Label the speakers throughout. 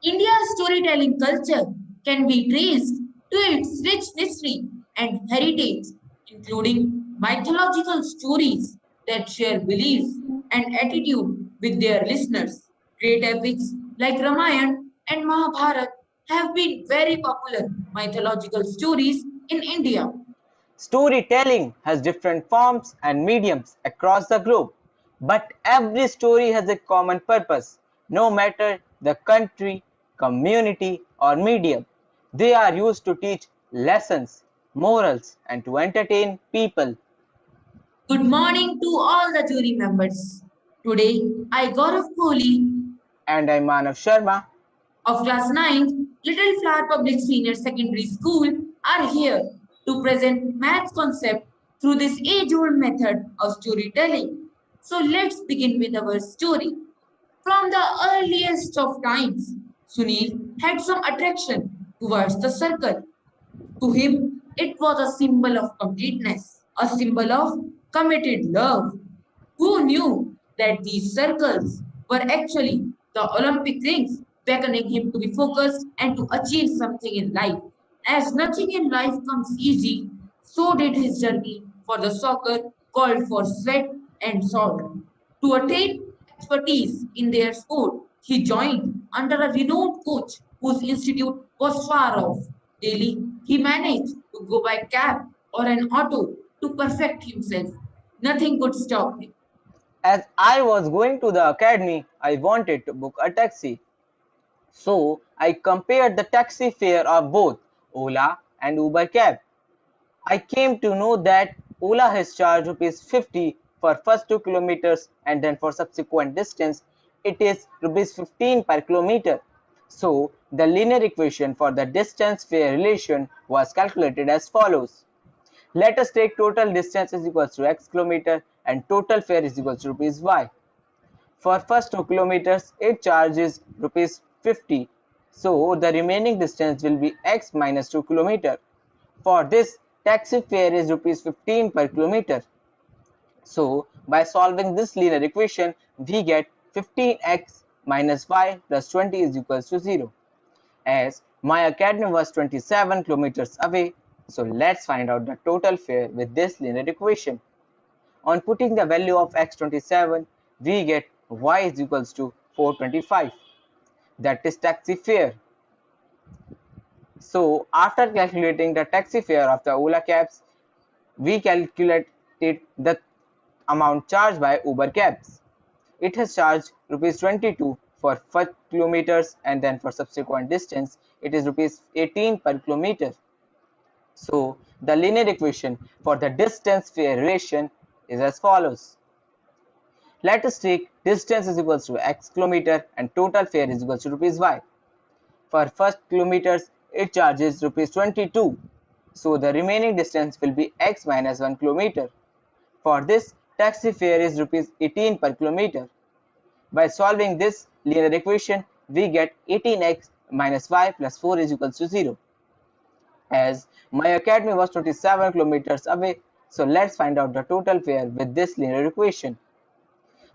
Speaker 1: India's storytelling culture can be traced to its rich history and heritage, including mythological stories that share beliefs and attitude with their listeners. Great epics like Ramayana and Mahabharata have been very popular mythological stories in India.
Speaker 2: Storytelling has different forms and mediums across the globe, but every story has a common purpose, no matter the country, community, or medium. They are used to teach lessons, morals, and to entertain people.
Speaker 1: Good morning to all the jury members. Today, I, Gaurav Kohli,
Speaker 2: And I'm Manav Sharma.
Speaker 1: of class 9th Little Flower Public Senior Secondary School are here to present maths concept through this age-old method of storytelling. So let's begin with our story. From the earliest of times, Sunil had some attraction towards the circle. To him, it was a symbol of completeness, a symbol of committed love. Who knew that these circles were actually the Olympic rings, beckoning him to be focused and to achieve something in life? As nothing in life comes easy, so did his journey for the soccer called for sweat and salt. To attain expertise in their sport, he joined under a renowned coach whose institute was far off. Daily, he managed to go by cab or an auto to perfect himself. Nothing could stop him.
Speaker 2: As I was going to the academy, I wanted to book a taxi. So I compared the taxi fare of both Ola and Uber cab. I came to know that Ola has charged rupees 50 for first 2 kilometers and then for subsequent distance it is rupees 15 per kilometer. So the linear equation for the distance fare relation was calculated as follows. Let us take total distance is equals to x kilometer and total fare is equals to rupees y. For first 2 kilometers it charges rupees 50. So the remaining distance will be x minus 2 kilometer. For this, taxi fare is rupees 15 per kilometer. So by solving this linear equation, we get 15x minus y plus 20 is equals to 0. As my academy was 27 kilometers away, so let's find out the total fare with this linear equation. On putting the value of x27, we get y is equals to 425. That is taxi fare. So after calculating the taxi fare of the Ola cabs, we calculated the amount charged by Uber cabs. It has charged rupees 22 for first kilometers and then for subsequent distance it is rupees 18 per kilometer. So the linear equation for the distance fare relation is as follows. Let us take distance is equals to x kilometer and total fare is equals to rupees y. For first kilometers it charges rupees 22. So the remaining distance will be x minus 1 kilometer. For this, taxi fare is rupees 18 per kilometer. By solving this linear equation, we get 18x minus y plus 4 is equals to 0. As my academy was 27 kilometers away, so let's find out the total fare with this linear equation.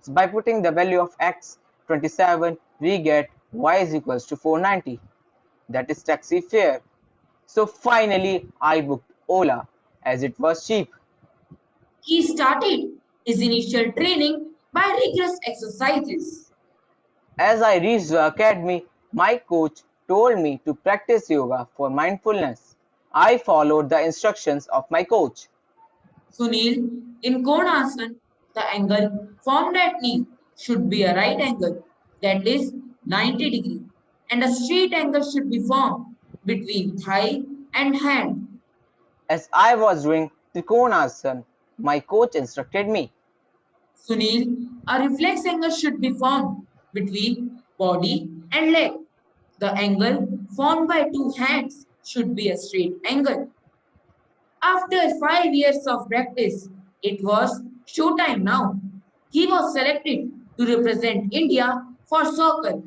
Speaker 2: So by putting the value of x 27, we get y is equals to 490. That is taxi fare. So finally, I booked Ola as it was cheap.
Speaker 1: He started his initial training by rigorous exercises.
Speaker 2: As I reached the academy, my coach told me to practice yoga for mindfulness. I followed the instructions of my coach.
Speaker 1: Sunil, in Konasana, the angle formed at knee should be a right angle, that is 90 degree, and a straight angle should be formed between thigh and hand.
Speaker 2: As I was doing Trikonasana, my coach instructed me.
Speaker 1: Sunil, a reflex angle should be formed between body and leg. The angle formed by two hands should be a straight angle. After 5 years of practice, it was showtime now. He was selected to represent India for soccer.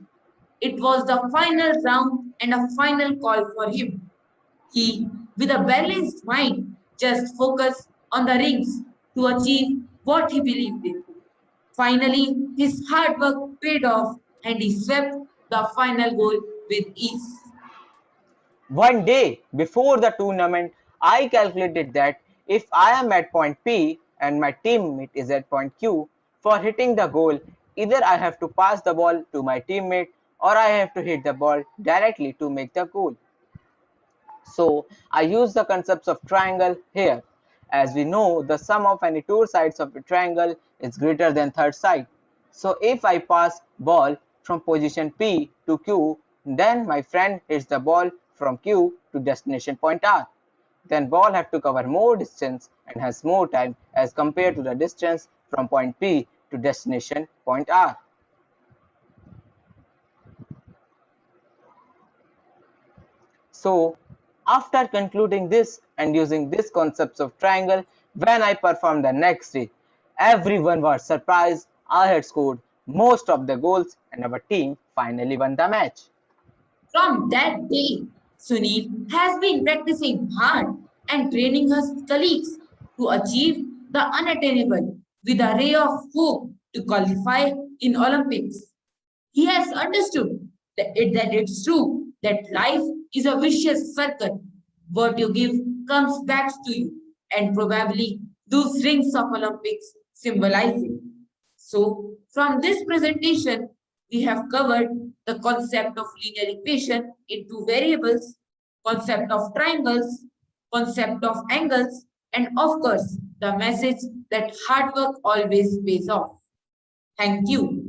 Speaker 1: It was the final round and a final call for him. He, with a balanced mind, just focused on the rings to achieve what he believed in. Finally, his hard work paid off and he swept the final goal with ease.
Speaker 2: One day before the tournament, I calculated that if I am at point P and my teammate is at point Q, for hitting the goal, either I have to pass the ball to my teammate or I have to hit the ball directly to make the goal. So I use the concepts of triangle here. As we know, the sum of any two sides of a triangle is greater than third side. So if I pass ball from position P to Q, then my friend hits the ball from Q to destination point R. Then ball have to cover more distance and has more time as compared to the distance from point P to destination point R. So, after concluding this and using these concepts of triangle, when I performed the next day, everyone was surprised I had scored most of the goals and our team finally won the match.
Speaker 1: From that day, Sunil has been practicing hard and training his colleagues to achieve the unattainable with a ray of hope to qualify in Olympics. He has understood that it's true that life is a vicious circle. What you give comes back to you, and probably those rings of Olympics symbolize it. So, from this presentation, we have covered the concept of linear equation in two variables, concept of triangles, concept of angles, and of course, the message that hard work always pays off. Thank you.